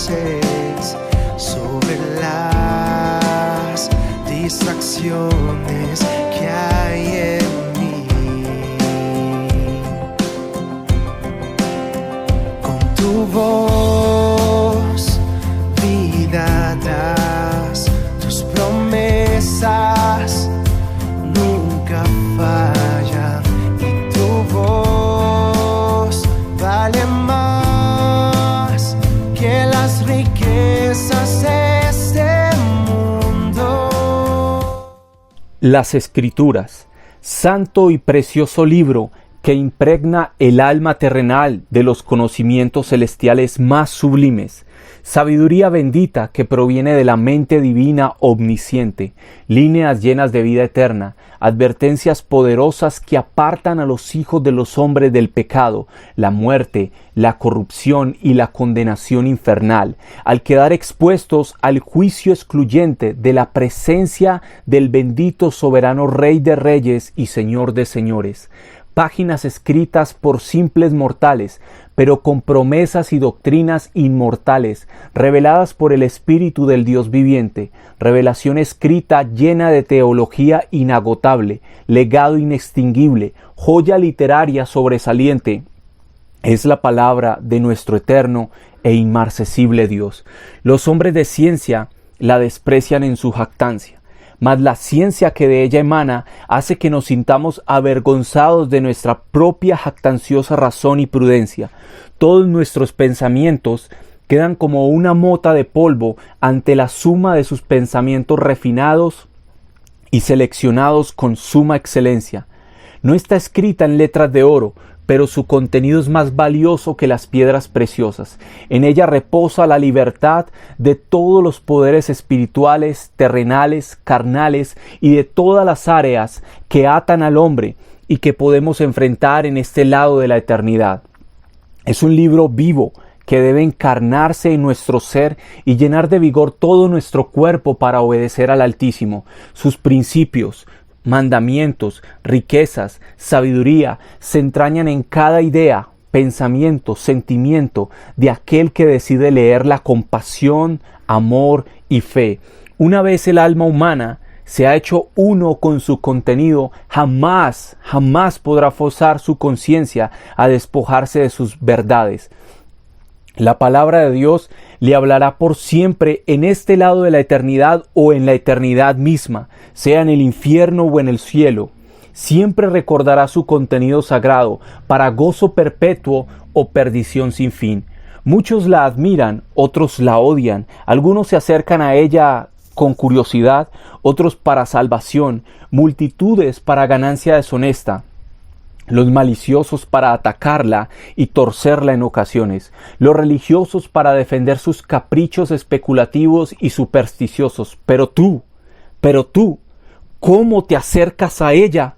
luces sobre las distracciones que hay en mí. Con tu voz, vida das, tus promesas nunca fallan, y tu voz vale más que las riquezas de este mundo. Las Escrituras, santo y precioso libro que impregna el alma terrenal de los conocimientos celestiales más sublimes, sabiduría bendita que proviene de la mente divina omnisciente, líneas llenas de vida eterna, advertencias poderosas que apartan a los hijos de los hombres del pecado, la muerte, la corrupción y la condenación infernal, al quedar expuestos al juicio excluyente de la presencia del bendito soberano Rey de Reyes y Señor de Señores. Páginas escritas por simples mortales, pero con promesas y doctrinas inmortales, reveladas por el Espíritu del Dios viviente, revelación escrita llena de teología inagotable, legado inextinguible, joya literaria sobresaliente. Es la palabra de nuestro eterno e inmarcesible Dios. Los hombres de ciencia la desprecian en su jactancia, mas la ciencia que de ella emana hace que nos sintamos avergonzados de nuestra propia jactanciosa razón y prudencia. Todos nuestros pensamientos quedan como una mota de polvo ante la suma de sus pensamientos refinados y seleccionados con suma excelencia. No está escrita en letras de oro, pero su contenido es más valioso que las piedras preciosas. En ella reposa la libertad de todos los poderes espirituales, terrenales, carnales y de todas las áreas que atan al hombre y que podemos enfrentar en este lado de la eternidad. Es un libro vivo que debe encarnarse en nuestro ser y llenar de vigor todo nuestro cuerpo para obedecer al Altísimo. Sus principios, mandamientos, riquezas, sabiduría se entrañan en cada idea, pensamiento, sentimiento de aquel que decide leerla con pasión, amor y fe. Una vez el alma humana se ha hecho uno con su contenido, jamás podrá forzar su conciencia a despojarse de sus verdades. La palabra de Dios le hablará por siempre en este lado de la eternidad o en la eternidad misma, sea en el infierno o en el cielo. Siempre recordará su contenido sagrado para gozo perpetuo o perdición sin fin. Muchos la admiran, otros la odian. Algunos se acercan a ella con curiosidad, otros para salvación, multitudes para ganancia deshonesta. Los maliciosos para atacarla y torcerla en ocasiones, los religiosos para defender sus caprichos especulativos y supersticiosos. Pero tú, ¿cómo te acercas a ella?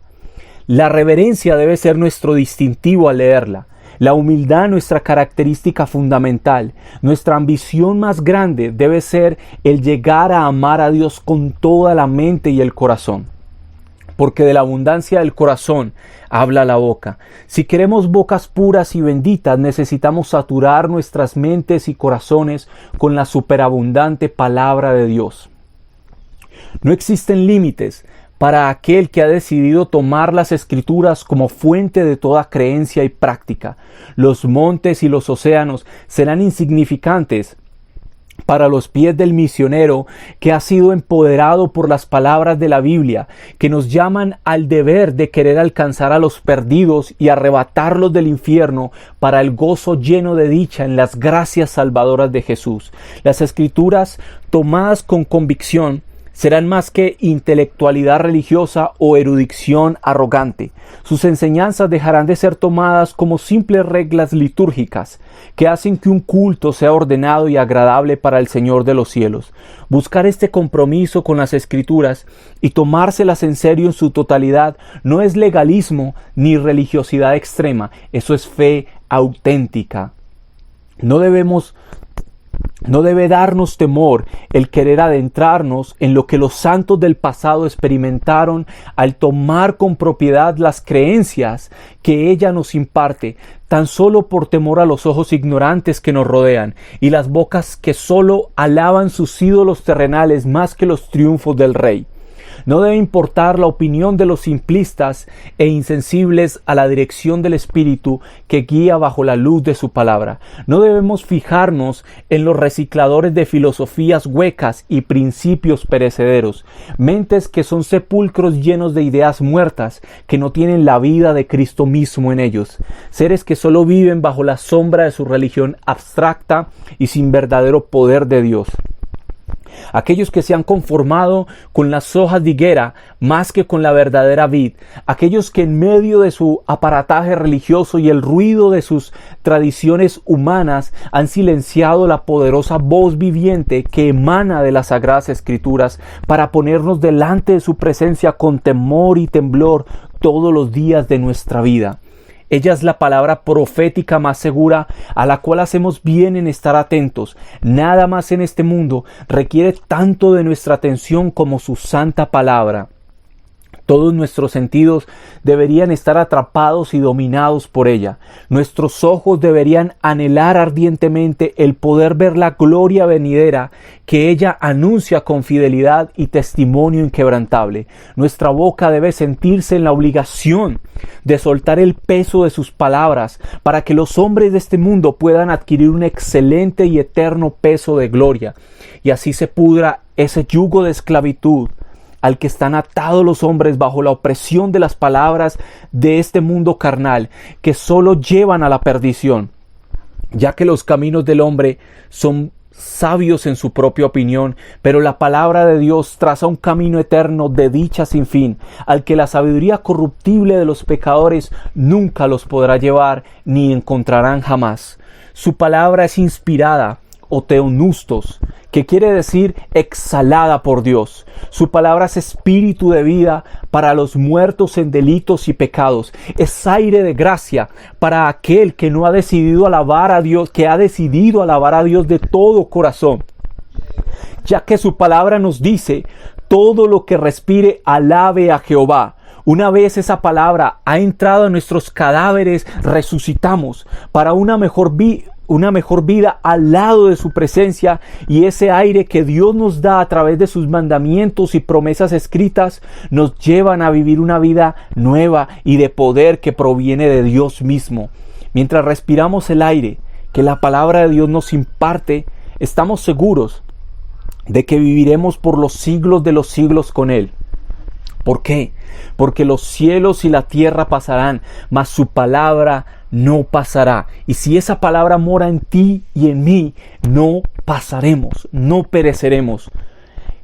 La reverencia debe ser nuestro distintivo al leerla, la humildad nuestra característica fundamental. Nuestra ambición más grande debe ser el llegar a amar a Dios con toda la mente y el corazón. Porque de la abundancia del corazón habla la boca. Si queremos bocas puras y benditas, necesitamos saturar nuestras mentes y corazones con la superabundante palabra de Dios. No existen límites para aquel que ha decidido tomar las Escrituras como fuente de toda creencia y práctica. Los montes y los océanos serán insignificantes para los pies del misionero que ha sido empoderado por las palabras de la Biblia, que nos llaman al deber de querer alcanzar a los perdidos y arrebatarlos del infierno para el gozo lleno de dicha en las gracias salvadoras de Jesús. Las Escrituras, tomadas con convicción, serán más que intelectualidad religiosa o erudición arrogante. Sus enseñanzas dejarán de ser tomadas como simples reglas litúrgicas que hacen que un culto sea ordenado y agradable para el Señor de los cielos. Buscar este compromiso con las Escrituras y tomárselas en serio en su totalidad no es legalismo ni religiosidad extrema, eso es fe auténtica. No debemos No debe darnos temor el querer adentrarnos en lo que los santos del pasado experimentaron al tomar con propiedad las creencias que ella nos imparte, tan solo por temor a los ojos ignorantes que nos rodean y las bocas que solo alaban sus ídolos terrenales más que los triunfos del Rey. No debe importar la opinión de los simplistas e insensibles a la dirección del Espíritu que guía bajo la luz de su palabra. No debemos fijarnos en los recicladores de filosofías huecas y principios perecederos, mentes que son sepulcros llenos de ideas muertas que no tienen la vida de Cristo mismo en ellos, seres que solo viven bajo la sombra de su religión abstracta y sin verdadero poder de Dios. Aquellos que se han conformado con las hojas de higuera más que con la verdadera vid, aquellos que en medio de su aparataje religioso y el ruido de sus tradiciones humanas han silenciado la poderosa voz viviente que emana de las Sagradas Escrituras para ponernos delante de su presencia con temor y temblor todos los días de nuestra vida. Ella es la palabra profética más segura a la cual hacemos bien en estar atentos. Nada más en este mundo requiere tanto de nuestra atención como su santa palabra. Todos nuestros sentidos deberían estar atrapados y dominados por ella. Nuestros ojos deberían anhelar ardientemente el poder ver la gloria venidera que ella anuncia con fidelidad y testimonio inquebrantable. Nuestra boca debe sentirse en la obligación de soltar el peso de sus palabras para que los hombres de este mundo puedan adquirir un excelente y eterno peso de gloria. Y así se pudra ese yugo de esclavitud al que están atados los hombres bajo la opresión de las palabras de este mundo carnal, que solo llevan a la perdición, ya que los caminos del hombre son sabios en su propia opinión, pero la palabra de Dios traza un camino eterno de dicha sin fin, al que la sabiduría corruptible de los pecadores nunca los podrá llevar, ni encontrarán jamás. Su palabra es inspirada, o teonustos, que quiere decir exhalada por Dios. Su palabra es espíritu de vida para los muertos en delitos y pecados. Es aire de gracia para aquel que no ha decidido alabar a Dios, que ha decidido alabar a Dios de todo corazón. Ya que su palabra nos dice, todo lo que respire alabe a Jehová. Una vez esa palabra ha entrado en nuestros cadáveres, resucitamos para una mejor vida al lado de su presencia, y ese aire que Dios nos da a través de sus mandamientos y promesas escritas nos llevan a vivir una vida nueva y de poder que proviene de Dios mismo. Mientras respiramos el aire que la palabra de Dios nos imparte, estamos seguros de que viviremos por los siglos de los siglos con Él. ¿Por qué? Porque los cielos y la tierra pasarán, mas su palabra no pasará. Y si esa palabra mora en ti y en mí, no pasaremos, no pereceremos.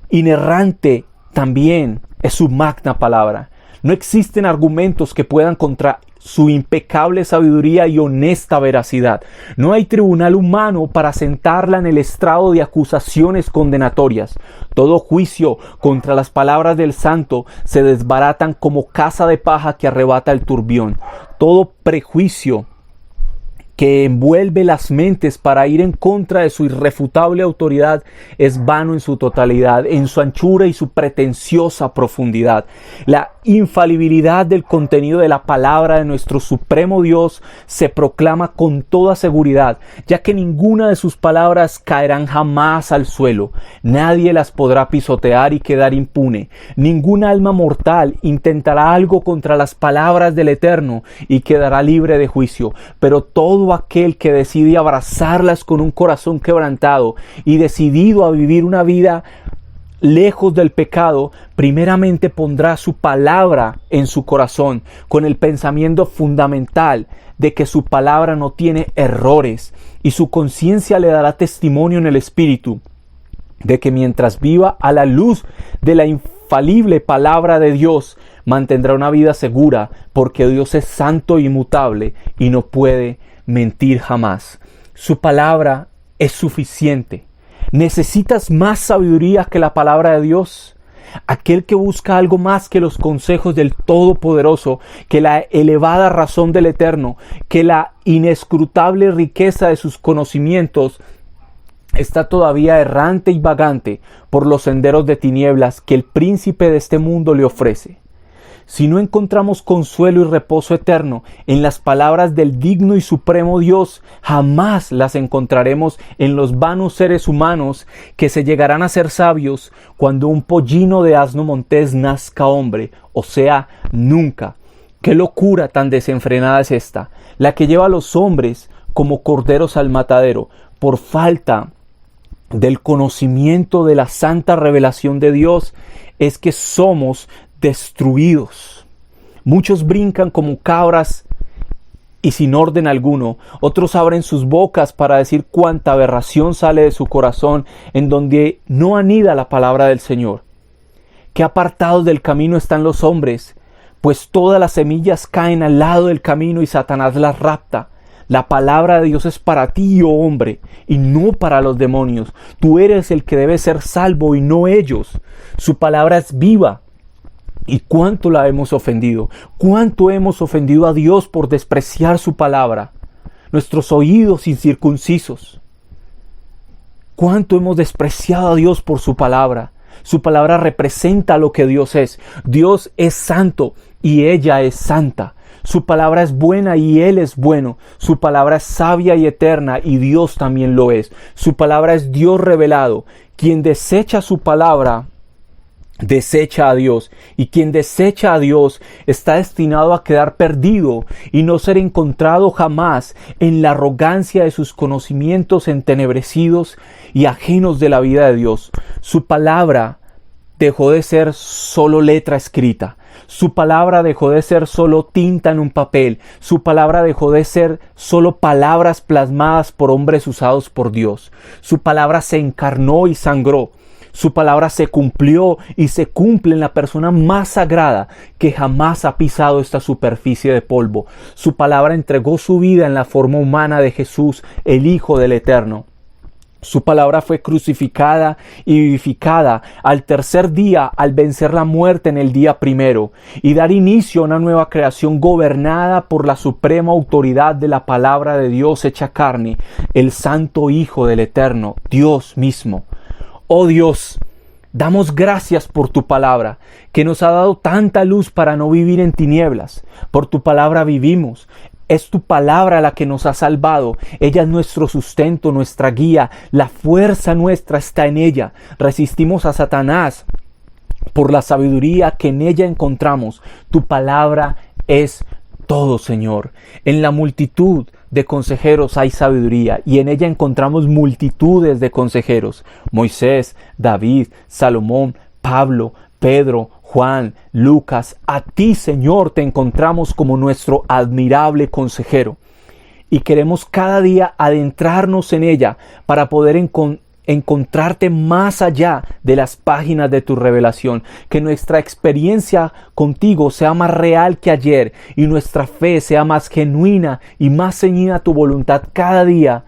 Inerrante también es su magna palabra. No existen argumentos que puedan contra su impecable sabiduría y honesta veracidad. No hay tribunal humano para sentarla en el estrado de acusaciones condenatorias. Todo juicio contra las palabras del santo se desbaratan como caza de paja que arrebata el turbión. Todo prejuicio que envuelve las mentes para ir en contra de su irrefutable autoridad es vano en su totalidad, en su anchura y su pretenciosa profundidad. La infalibilidad del contenido de la palabra de nuestro supremo Dios se proclama con toda seguridad, ya que ninguna de sus palabras caerán jamás al suelo. Nadie las podrá pisotear y quedar impune. Ningún alma mortal intentará algo contra las palabras del Eterno y quedará libre de juicio, pero todo aquel que decide abrazarlas con un corazón quebrantado y decidido a vivir una vida lejos del pecado, primeramente pondrá su palabra en su corazón con el pensamiento fundamental de que su palabra no tiene errores, y su conciencia le dará testimonio en el espíritu de que mientras viva a la luz de la infalible palabra de Dios, mantendrá una vida segura, porque Dios es santo e inmutable y no puede mentir jamás. Su palabra es suficiente. ¿Necesitas más sabiduría que la palabra de Dios? Aquel que busca algo más que los consejos del Todopoderoso, que la elevada razón del Eterno, que la inescrutable riqueza de sus conocimientos, está todavía errante y vagante por los senderos de tinieblas que el príncipe de este mundo le ofrece. Si no encontramos consuelo y reposo eterno en las palabras del digno y supremo Dios, jamás las encontraremos en los vanos seres humanos que se llegarán a ser sabios cuando un pollino de asno montés nazca hombre, o sea, nunca. ¡Qué locura tan desenfrenada es esta! La que lleva a los hombres como corderos al matadero, por falta del conocimiento de la santa revelación de Dios, es que somos destruidos. Muchos brincan como cabras y sin orden alguno. Otros abren sus bocas para decir cuánta aberración sale de su corazón, en donde no anida la palabra del Señor. Qué apartados del camino están los hombres, pues todas las semillas caen al lado del camino y Satanás las rapta. La palabra de Dios es para ti, oh hombre, y no para los demonios. Tú eres el que debe ser salvo y no ellos. Su palabra es viva. ¿Y cuánto la hemos ofendido? ¿Cuánto hemos ofendido a Dios por despreciar su palabra? Nuestros oídos incircuncisos. ¿Cuánto hemos despreciado a Dios por su palabra? Su palabra representa lo que Dios es. Dios es santo y ella es santa. Su palabra es buena y Él es bueno. Su palabra es sabia y eterna y Dios también lo es. Su palabra es Dios revelado. Quien desecha su palabra, desecha a Dios, y quien desecha a Dios está destinado a quedar perdido y no ser encontrado jamás en la arrogancia de sus conocimientos entenebrecidos y ajenos de la vida de Dios. Su palabra dejó de ser solo letra escrita. Su palabra dejó de ser solo tinta en un papel. Su palabra dejó de ser solo palabras plasmadas por hombres usados por Dios. Su palabra se encarnó y sangró. Su palabra se cumplió y se cumple en la persona más sagrada que jamás ha pisado esta superficie de polvo. Su palabra entregó su vida en la forma humana de Jesús, el Hijo del Eterno. Su palabra fue crucificada y vivificada al tercer día al vencer la muerte en el día primero y dar inicio a una nueva creación gobernada por la suprema autoridad de la palabra de Dios hecha carne, el Santo Hijo del Eterno, Dios mismo. Oh Dios, damos gracias por tu palabra, que nos ha dado tanta luz para no vivir en tinieblas. Por tu palabra vivimos. Es tu palabra la que nos ha salvado. Ella es nuestro sustento, nuestra guía. La fuerza nuestra está en ella. Resistimos a Satanás por la sabiduría que en ella encontramos. Tu palabra es todo, Señor. En la multitud de consejeros hay sabiduría y en ella encontramos multitudes de consejeros. Moisés, David, Salomón, Pablo, Pedro, Juan, Lucas, a ti, Señor, te encontramos como nuestro admirable consejero. Y queremos cada día adentrarnos en ella para poder encontrarte más allá de las páginas de tu revelación. Que nuestra experiencia contigo sea más real que ayer y nuestra fe sea más genuina y más ceñida a tu voluntad cada día.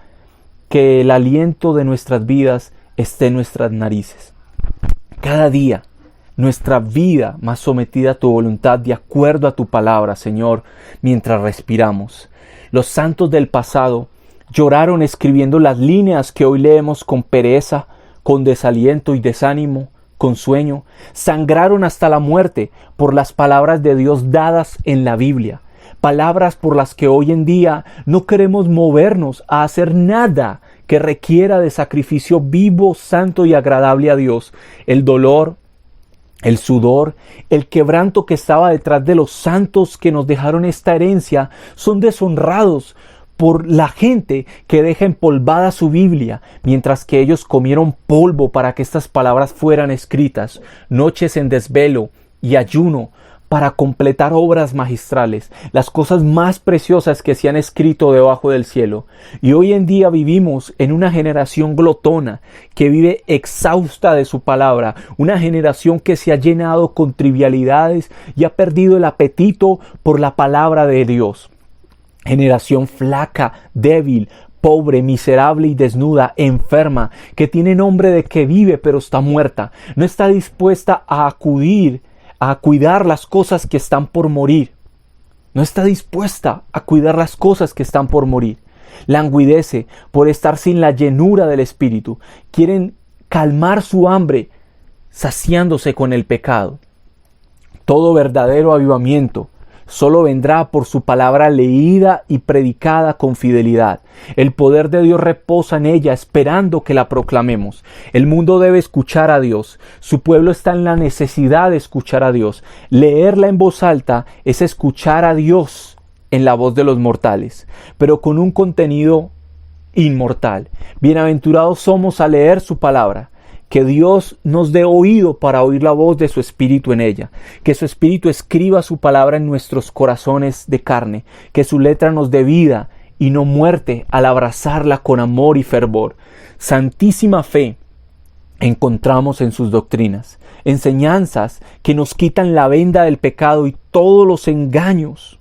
Que el aliento de nuestras vidas esté en nuestras narices. Cada día nuestra vida más sometida a tu voluntad de acuerdo a tu palabra, Señor, mientras respiramos. Los santos del pasado lloraron escribiendo las líneas que hoy leemos con pereza, con desaliento y desánimo, con sueño. Sangraron hasta la muerte por las palabras de Dios dadas en la Biblia. Palabras por las que hoy en día no queremos movernos a hacer nada que requiera de sacrificio vivo, santo y agradable a Dios. El dolor, el sudor, el quebranto que estaba detrás de los santos que nos dejaron esta herencia son deshonrados por la gente que deja empolvada su Biblia, mientras que ellos comieron polvo para que estas palabras fueran escritas, noches en desvelo y ayuno para completar obras magistrales, las cosas más preciosas que se han escrito debajo del cielo. Y hoy en día vivimos en una generación glotona que vive exhausta de su palabra, una generación que se ha llenado con trivialidades y ha perdido el apetito por la palabra de Dios. Generación flaca, débil, pobre, miserable y desnuda, enferma, que tiene nombre de que vive pero está muerta, no está dispuesta a cuidar las cosas que están por morir. No está dispuesta a cuidar las cosas que están por morir. languidece por estar sin la llenura del Espíritu. Quieren calmar su hambre saciándose con el pecado. Todo verdadero avivamiento solo vendrá por su palabra leída y predicada con fidelidad. El poder de Dios reposa en ella, esperando que la proclamemos. El mundo debe escuchar a Dios. Su pueblo está en la necesidad de escuchar a Dios. Leerla en voz alta es escuchar a Dios en la voz de los mortales, pero con un contenido inmortal. Bienaventurados somos al leer su palabra. Que Dios nos dé oído para oír la voz de su Espíritu en ella. Que su Espíritu escriba su palabra en nuestros corazones de carne. Que su letra nos dé vida y no muerte al abrazarla con amor y fervor. Santísima fe encontramos en sus doctrinas. Enseñanzas que nos quitan la venda del pecado y todos los engaños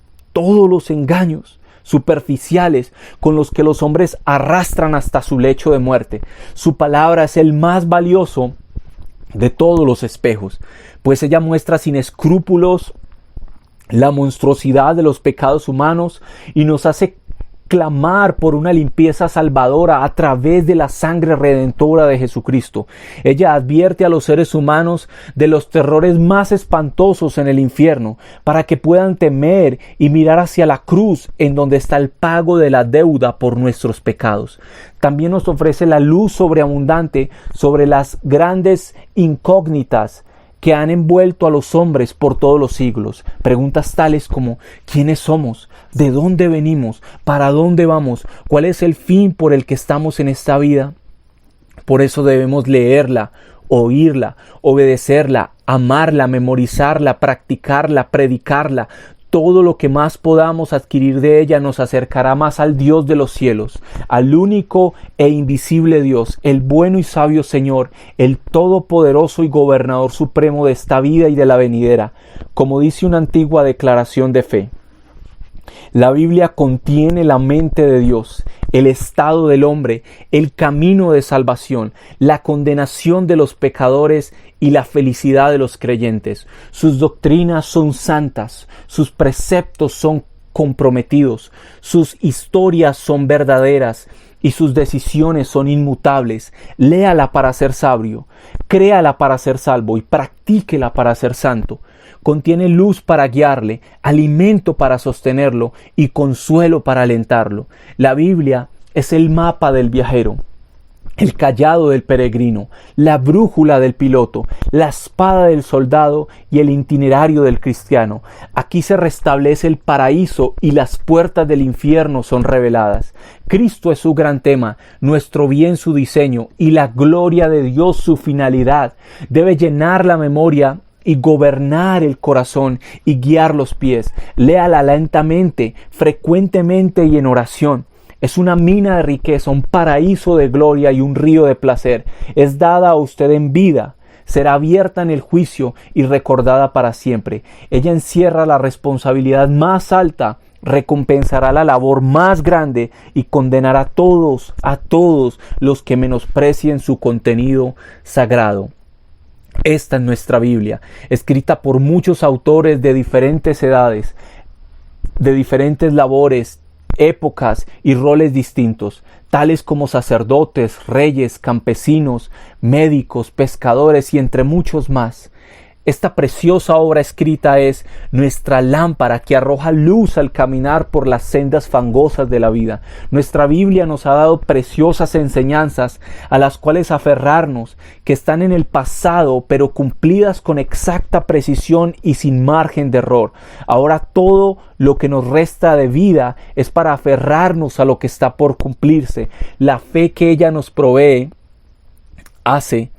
superficiales con los que los hombres arrastran hasta su lecho de muerte. Su palabra es el más valioso de todos los espejos, pues ella muestra sin escrúpulos la monstruosidad de los pecados humanos y nos hace clamar por una limpieza salvadora a través de la sangre redentora de Jesucristo. Ella advierte a los seres humanos de los terrores más espantosos en el infierno, para que puedan temer y mirar hacia la cruz en donde está el pago de la deuda por nuestros pecados. También nos ofrece la luz sobreabundante sobre las grandes incógnitas que han envuelto a los hombres por todos los siglos. Preguntas tales como: ¿quiénes somos? ¿De dónde venimos? ¿Para dónde vamos? ¿Cuál es el fin por el que estamos en esta vida? Por eso debemos leerla, oírla, obedecerla, amarla, memorizarla, practicarla, predicarla. Todo lo que más podamos adquirir de ella nos acercará más al Dios de los cielos, al único e invisible Dios, el bueno y sabio Señor, el todopoderoso y gobernador supremo de esta vida y de la venidera, como dice una antigua declaración de fe. La Biblia contiene la mente de Dios, el estado del hombre, el camino de salvación, la condenación de los pecadores y la felicidad de los creyentes. Sus doctrinas son santas, sus preceptos son comprometidos, sus historias son verdaderas y sus decisiones son inmutables. Léala para ser sabio, créala para ser salvo y practíquela para ser santo. Contiene luz para guiarle, alimento para sostenerlo y consuelo para alentarlo. La Biblia es el mapa del viajero, el cayado del peregrino, la brújula del piloto, la espada del soldado y el itinerario del cristiano. Aquí se restablece el paraíso y las puertas del infierno son reveladas. Cristo es su gran tema, nuestro bien su diseño y la gloria de Dios su finalidad. Debe llenar la memoria y gobernar el corazón y guiar los pies. Léala lentamente, frecuentemente y en oración. Es una mina de riqueza, un paraíso de gloria y un río de placer. Es dada a usted en vida, será abierta en el juicio y recordada para siempre. Ella encierra la responsabilidad más alta, recompensará la labor más grande y condenará a todos los que menosprecien su contenido sagrado. Esta es nuestra Biblia, escrita por muchos autores de diferentes edades, de diferentes labores, épocas y roles distintos, tales como sacerdotes, reyes, campesinos, médicos, pescadores y entre muchos más. Esta preciosa obra escrita es nuestra lámpara que arroja luz al caminar por las sendas fangosas de la vida. Nuestra Biblia nos ha dado preciosas enseñanzas a las cuales aferrarnos, que están en el pasado, pero cumplidas con exacta precisión y sin margen de error. Ahora todo lo que nos resta de vida es para aferrarnos a lo que está por cumplirse. La fe que ella nos provee hace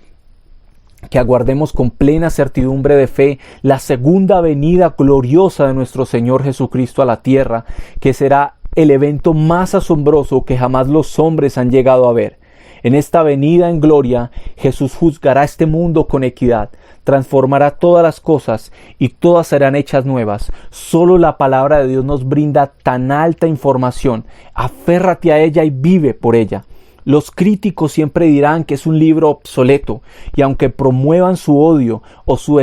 que aguardemos con plena certidumbre de fe la segunda venida gloriosa de nuestro Señor Jesucristo a la tierra, que será el evento más asombroso que jamás los hombres han llegado a ver. En esta venida en gloria, Jesús juzgará este mundo con equidad, transformará todas las cosas y todas serán hechas nuevas. Solo la palabra de Dios nos brinda tan alta información. Aférrate a ella y vive por ella. Los críticos siempre dirán que es un libro obsoleto, y aunque promuevan su odio o su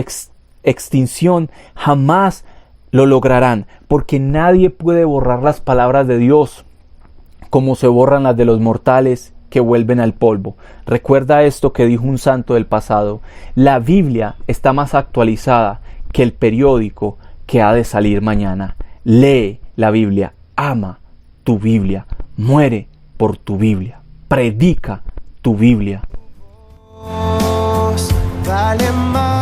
extinción, jamás lo lograrán, porque nadie puede borrar las palabras de Dios como se borran las de los mortales que vuelven al polvo. Recuerda esto que dijo un santo del pasado: la Biblia está más actualizada que el periódico que ha de salir mañana. Lee la Biblia, ama tu Biblia, muere por tu Biblia, predica tu Biblia. Vale más.